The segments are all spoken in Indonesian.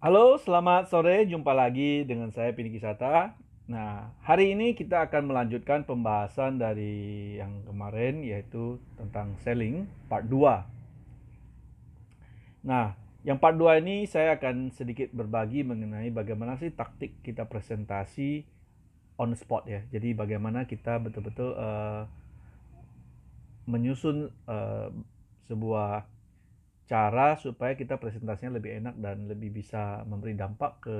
Halo, selamat sore. Jumpa lagi dengan saya Pinky Sata. Nah, hari ini kita akan melanjutkan pembahasan dari yang kemarin yaitu tentang selling part 2. Nah, yang part 2 ini saya akan sedikit berbagi mengenai bagaimana sih taktik kita presentasi on the spot ya. Jadi bagaimana kita betul-betul menyusun sebuah cara supaya kita presentasinya lebih enak dan lebih bisa memberi dampak ke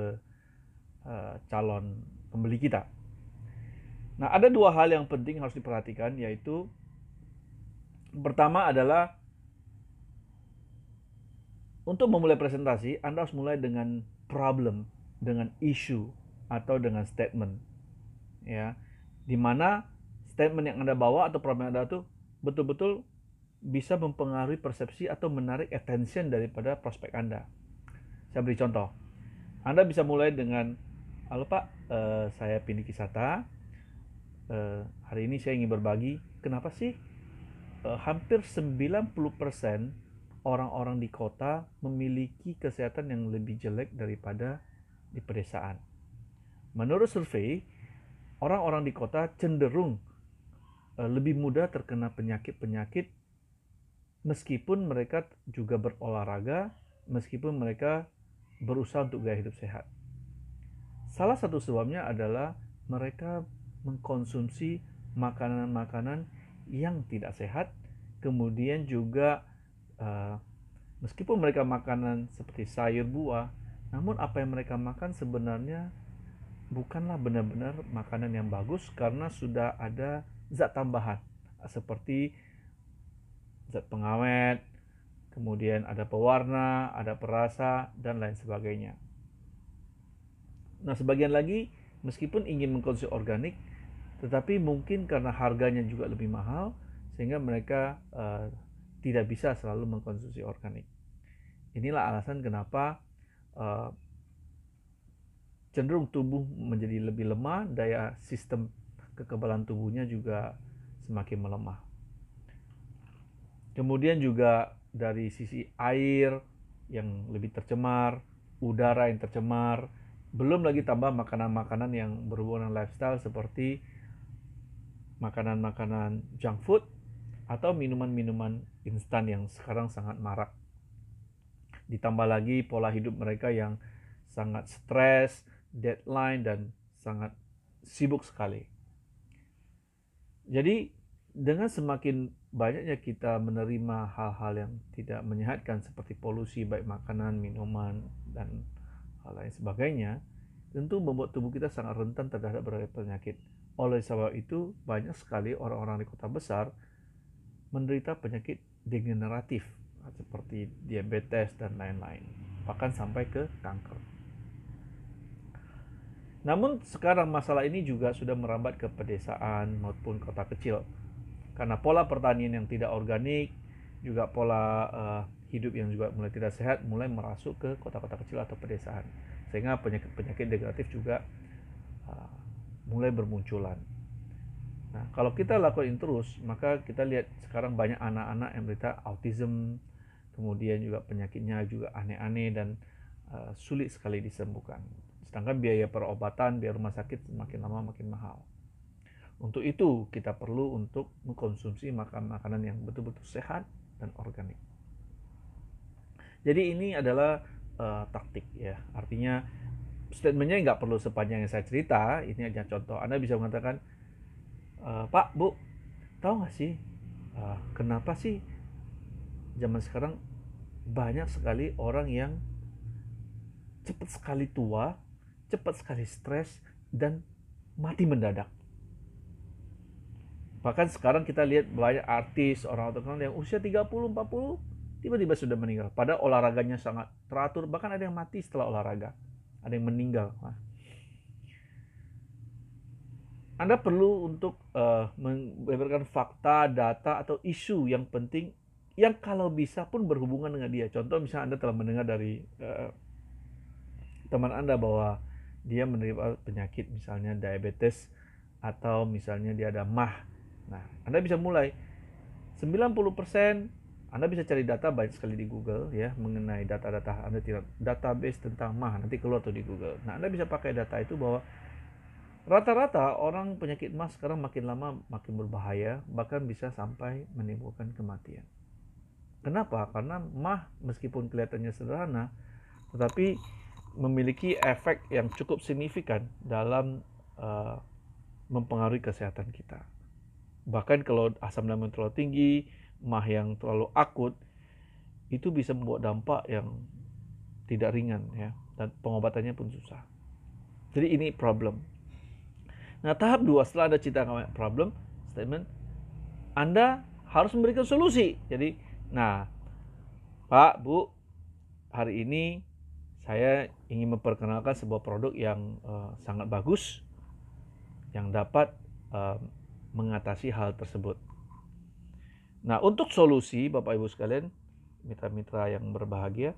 calon pembeli kita. Nah, ada dua hal yang penting harus diperhatikan, yaitu pertama adalah untuk memulai presentasi, Anda harus mulai dengan problem, dengan issue, atau dengan statement. Ya, dimana statement yang Anda bawa atau problem yang Anda tuh betul-betul bisa mempengaruhi persepsi atau menarik attention daripada prospek Anda. Saya beri contoh. Anda bisa mulai dengan, halo Pak, saya Pindy Kisata. Hari ini saya ingin berbagi, kenapa sih hampir 90% orang-orang di kota memiliki kesehatan yang lebih jelek daripada di pedesaan. Menurut survei, orang-orang di kota cenderung lebih mudah terkena penyakit-penyakit meskipun mereka juga berolahraga, meskipun mereka berusaha untuk gaya hidup sehat. Salah satu sebabnya adalah mereka mengkonsumsi makanan-makanan yang tidak sehat, kemudian juga uh, meskipun mereka makanan seperti sayur buah, namun apa yang mereka makan sebenarnya bukanlah benar-benar makanan yang bagus karena sudah ada zat tambahan seperti zat pengawet, kemudian ada pewarna, ada perasa, dan lain sebagainya. Nah, sebagian lagi meskipun ingin mengkonsumsi organik, tetapi mungkin karena harganya juga lebih mahal, sehingga mereka tidak bisa selalu mengkonsumsi organik. Inilah alasan kenapa uh, cenderung tubuh menjadi lebih lemah, daya sistem kekebalan tubuhnya juga semakin melemah. Kemudian juga dari sisi air yang lebih tercemar, udara yang tercemar, belum lagi tambah makanan-makanan yang berhubungan dengan lifestyle seperti makanan-makanan junk food atau minuman-minuman instan yang sekarang sangat marak. Ditambah lagi pola hidup mereka yang sangat stres, deadline, dan sangat sibuk sekali. Jadi dengan semakin banyaknya kita menerima hal-hal yang tidak menyehatkan seperti polusi baik makanan, minuman, dan hal lain sebagainya, tentu membuat tubuh kita sangat rentan terhadap berbagai penyakit. Oleh sebab itu, banyak sekali orang-orang di kota besar menderita penyakit degeneratif seperti diabetes dan lain-lain, bahkan sampai ke kanker. Namun sekarang masalah ini juga sudah merambat ke pedesaan maupun kota kecil. Karena pola pertanian yang tidak organik, juga pola hidup yang juga mulai tidak sehat, mulai merasuk ke kota-kota kecil atau pedesaan. Sehingga penyakit-penyakit degeneratif juga uh, mulai bermunculan. Nah, kalau kita lakukan terus, maka kita lihat sekarang banyak anak-anak yang menderita autism, kemudian juga penyakitnya juga aneh-aneh dan sulit sekali disembuhkan. Sedangkan biaya perobatan, biaya rumah sakit semakin lama makin mahal. Untuk itu kita perlu untuk mengkonsumsi makanan-makanan yang betul-betul sehat dan organik. Jadi ini adalah taktik ya. Artinya statementnya nggak perlu sepanjang yang saya cerita. Ini hanya contoh. Anda bisa mengatakan, Pak, Bu, tahu nggak sih kenapa sih zaman sekarang banyak sekali orang yang cepat sekali tua, cepat sekali stres, dan mati mendadak. Bahkan sekarang kita lihat banyak artis, orang terkenal yang usia 30, 40, tiba-tiba sudah meninggal. Padahal olahraganya sangat teratur, bahkan ada yang mati setelah olahraga. Ada yang meninggal. Anda perlu untuk memberikan fakta, data, atau isu yang penting yang kalau bisa pun berhubungan dengan dia. Contoh misalnya Anda telah mendengar dari teman Anda bahwa dia menderita penyakit misalnya diabetes atau misalnya dia ada MAH. Nah, Anda bisa mulai 90% Anda bisa cari data banyak sekali di Google ya mengenai data-data Anda, tidak database tentang MAH nanti keluar tuh di Google. Nah, Anda bisa pakai data itu bahwa rata-rata orang penyakit MAH sekarang makin lama makin berbahaya, bahkan bisa sampai menimbulkan kematian. Kenapa? Karena MAH meskipun kelihatannya sederhana, tetapi memiliki efek yang cukup signifikan dalam mempengaruhi kesehatan kita. Bahkan kalau asam lambung terlalu tinggi, MAH yang terlalu akut, itu bisa membuat dampak yang tidak ringan ya, dan pengobatannya pun susah. Jadi ini problem. Nah, tahap 2 setelah Anda ceritakan problem statement, Anda harus memberikan solusi. Jadi, nah, Pak, Bu, hari ini saya ingin memperkenalkan sebuah produk yang sangat bagus yang dapat mengatasi hal tersebut. Nah, untuk solusi Bapak Ibu sekalian, mitra-mitra yang berbahagia,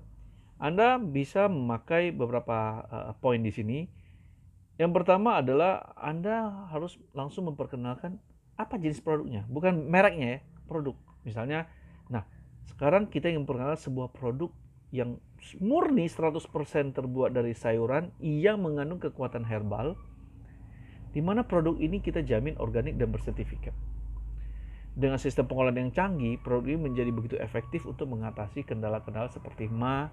Anda bisa memakai beberapa poin di sini. Yang pertama adalah Anda harus langsung memperkenalkan apa jenis produknya, bukan mereknya ya, produk. Misalnya, nah sekarang kita ingin memperkenalkan sebuah produk yang murni 100% terbuat dari sayuran yang mengandung kekuatan herbal, di mana produk ini kita jamin organik dan bersertifikat. Dengan sistem pengolahan yang canggih, produk ini menjadi begitu efektif untuk mengatasi kendala-kendala seperti MAH,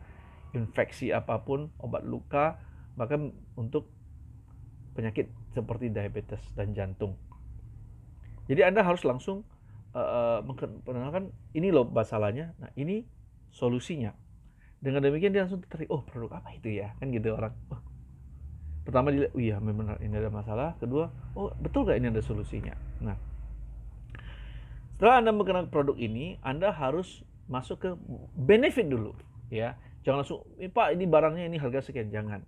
infeksi apapun, obat luka, bahkan untuk penyakit seperti diabetes dan jantung. Jadi Anda harus langsung memperkenalkan ini loh masalahnya, nah ini solusinya. Dengan demikian dia langsung tertarik, oh produk apa itu ya, kan gitu orang. Oh, pertama dia, oh iya memang ini ada masalah. Kedua, oh betul gak ini ada solusinya. Nah, setelah Anda mengenal produk ini, Anda harus masuk ke benefit dulu, ya. Jangan langsung, Pak ini barangnya ini harga sekian, jangan.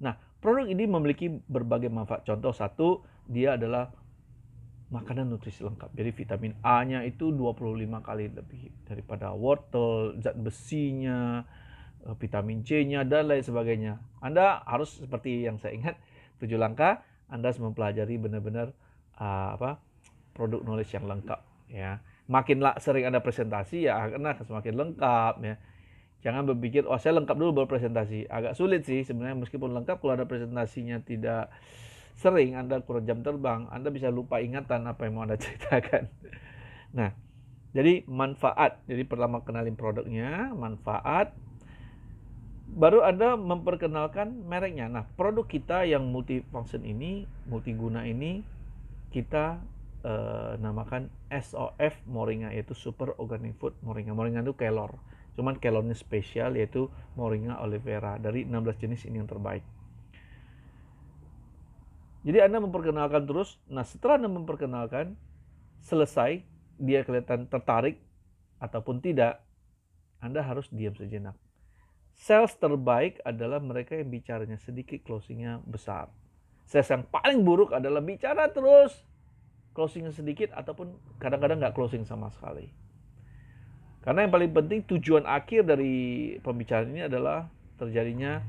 Nah, produk ini memiliki berbagai manfaat. Contoh satu, dia adalah makanan nutrisi lengkap. Jadi vitamin A-nya itu 25 kali lebih daripada wortel, zat besinya, vitamin C-nya, dan lain sebagainya. Anda harus seperti yang saya ingat, 7 langkah, Anda harus mempelajari benar-benar produk knowledge yang lengkap. Ya. Makin sering Anda presentasi, ya Anda akan semakin lengkap. Ya. Jangan berpikir, oh saya lengkap dulu baru presentasi. Agak sulit sih sebenarnya, meskipun lengkap, kalau ada presentasinya tidak sering, Anda kurang jam terbang, Anda bisa lupa ingatan apa yang mau Anda ceritakan. Nah, jadi manfaat. Jadi pertama kenalin produknya, manfaat. Baru Anda memperkenalkan mereknya. Nah, produk kita yang multifunction ini, multiguna ini, kita namakan SOF Moringa, yaitu Super Organic Food Moringa. Moringa itu kelor. Cuman kelornya spesial, yaitu Moringa oleifera. Dari 16 jenis ini yang terbaik. Jadi Anda memperkenalkan terus. Nah, setelah Anda memperkenalkan, selesai, dia kelihatan tertarik ataupun tidak, Anda harus diam sejenak. Sales terbaik adalah mereka yang bicaranya sedikit, closingnya besar. Sales yang paling buruk adalah bicara terus, closingnya sedikit, ataupun kadang-kadang nggak closing sama sekali. Karena yang paling penting, tujuan akhir dari pembicaraan ini adalah terjadinya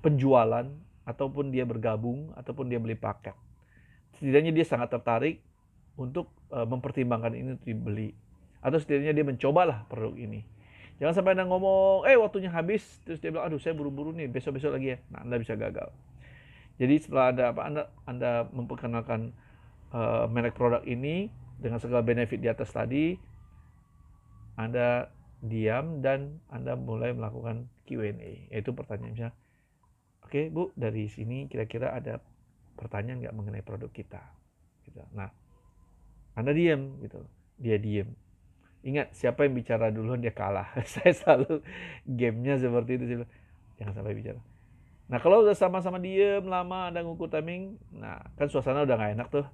penjualan, ataupun dia bergabung, ataupun dia beli paket. Setidaknya dia sangat tertarik untuk mempertimbangkan ini untuk dibeli. Atau setidaknya dia mencobalah produk ini. Jangan sampai Anda ngomong, waktunya habis, terus dia bilang, aduh saya buru-buru nih, besok-besok lagi ya. Nah, Anda bisa gagal. Jadi setelah Anda memperkenalkan merek produk ini dengan segala benefit di atas tadi, Anda diam dan Anda mulai melakukan Q&A, yaitu pertanyaan misalnya, oke Bu, dari sini kira-kira ada pertanyaan nggak mengenai produk kita? Gitu. Nah, Anda diam, gitu. Dia diam. Ingat, siapa yang bicara duluan dia kalah. Saya selalu gamenya seperti itu. Jangan sampai bicara. Nah, kalau udah sama-sama diem lama, Anda ngukur timing, nah kan suasana udah nggak enak tuh.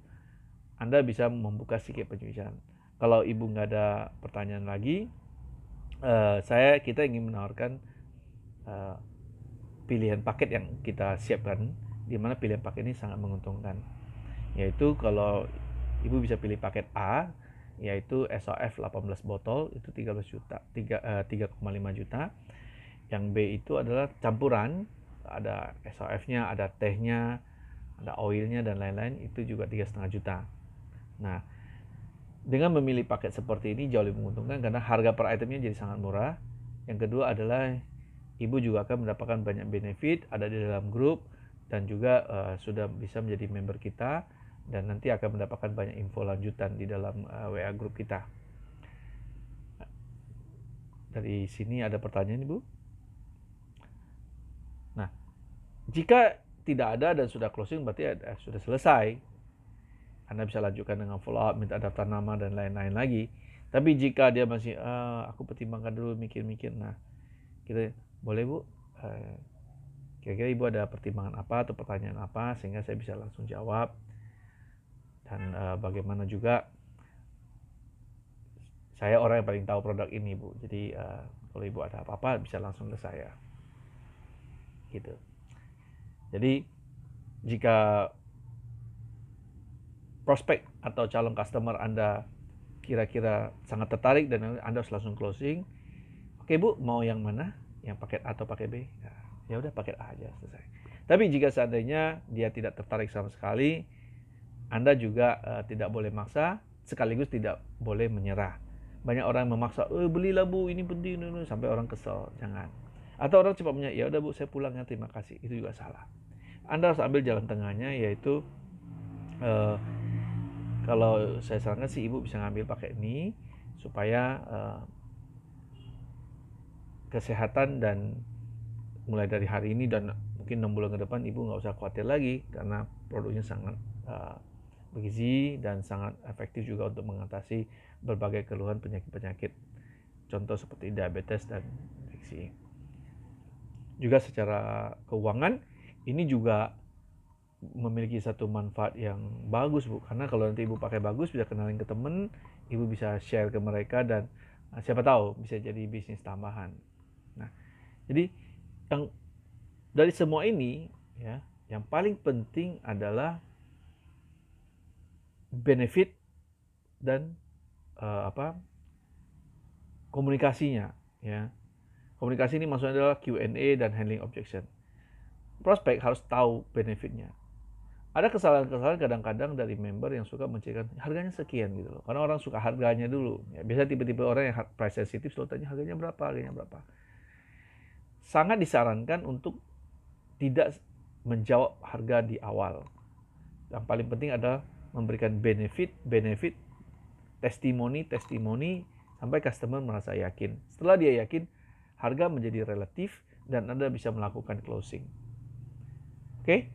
Anda bisa membuka sedikit pembicaraan. Kalau Ibu nggak ada pertanyaan lagi, kita ingin menawarkan pilihan paket yang kita siapkan, di mana pilihan paket ini sangat menguntungkan. Yaitu kalau Ibu bisa pilih paket A, yaitu SOF 18 botol, itu 13 juta, 3,5 juta. Yang B itu adalah campuran, ada SOF-nya, ada tehnya, ada oilnya dan lain-lain, itu juga 3,5 juta. Nah, Dengan memilih paket seperti ini jauh lebih menguntungkan karena harga per itemnya jadi sangat murah. Yang kedua adalah ibu juga akan mendapatkan banyak benefit, ada di dalam grup, dan juga sudah bisa menjadi member kita, dan nanti akan mendapatkan banyak info lanjutan di dalam WA grup kita. Dari sini ada pertanyaan Ibu? Nah, jika tidak ada dan sudah closing berarti sudah selesai. Anda bisa lanjutkan dengan follow up, minta daftar nama dan lain-lain lagi. Tapi jika dia masih, aku pertimbangkan dulu, mikir-mikir. Nah, kita boleh Bu, kira-kira Ibu ada pertimbangan apa atau pertanyaan apa sehingga saya bisa langsung jawab. Dan bagaimana juga saya orang yang paling tahu produk ini Bu. Jadi kalau Ibu ada apa-apa bisa langsung ke saya. Gitu. Jadi jika prospek atau calon customer Anda kira-kira sangat tertarik dan Anda harus langsung closing, oke Bu, mau yang mana? Yang paket A atau paket B? Nah, ya udah paket A aja, selesai. Tapi jika seandainya dia tidak tertarik sama sekali, Anda juga tidak boleh maksa, sekaligus tidak boleh menyerah. Banyak orang memaksa, belilah Bu, ini penting, sampai orang kesel. Jangan. Atau orang cepat punya, ya udah Bu, saya pulang ya, terima kasih. Itu juga salah. Anda harus ambil jalan tengahnya, yaitu kalau saya sarankan sih Ibu bisa ngambil pakai ini supaya kesehatan dan mulai dari hari ini dan mungkin 6 bulan ke depan Ibu nggak usah khawatir lagi karena produknya sangat bergizi dan sangat efektif juga untuk mengatasi berbagai keluhan penyakit-penyakit, contoh seperti diabetes dan infeksi. Juga secara keuangan ini juga memiliki satu manfaat yang bagus Bu, karena kalau nanti Ibu pakai bagus bisa kenalin ke temen, Ibu bisa share ke mereka dan siapa tahu bisa jadi bisnis tambahan. Nah, jadi yang dari semua ini ya, yang paling penting adalah benefit dan komunikasinya ya. Komunikasi ini maksudnya adalah Q&A dan handling objection. Prospek harus tahu benefitnya. Ada kesalahan-kesalahan kadang-kadang dari member yang suka menceritakan harganya sekian gitu loh. Karena orang suka harganya dulu. Ya, biasa tiba-tiba orang yang price sensitive selalu tanya harganya berapa. Sangat disarankan untuk tidak menjawab harga di awal. Yang paling penting adalah memberikan benefit, testimoni sampai customer merasa yakin. Setelah dia yakin, harga menjadi relatif dan Anda bisa melakukan closing. Oke?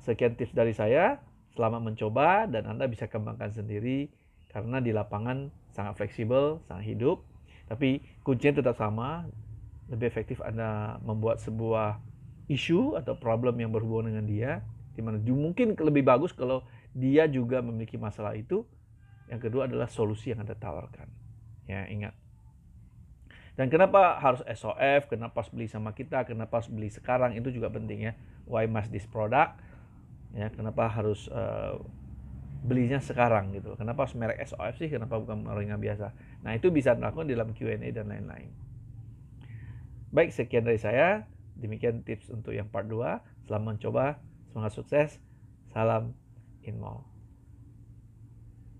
Sekian tips dari saya, selamat mencoba dan Anda bisa kembangkan sendiri karena di lapangan sangat fleksibel, sangat hidup. Tapi kuncinya tetap sama, lebih efektif Anda membuat sebuah isu atau problem yang berhubungan dengan dia, di mana mungkin lebih bagus kalau dia juga memiliki masalah itu. Yang kedua adalah solusi yang Anda tawarkan. Ya, ingat. Dan kenapa harus SOF, kenapa harus beli sama kita, kenapa harus beli sekarang, itu juga penting ya. Why must this product? Ya, kenapa harus belinya sekarang gitu. Kenapa harus merek SOF sih? Kenapa bukan merek yang biasa? Nah, itu bisa dilakukan di dalam Q&A dan lain-lain. Baik, sekian dari saya. Demikian tips untuk yang part 2. Selamat mencoba, semangat sukses. Salam Inmall.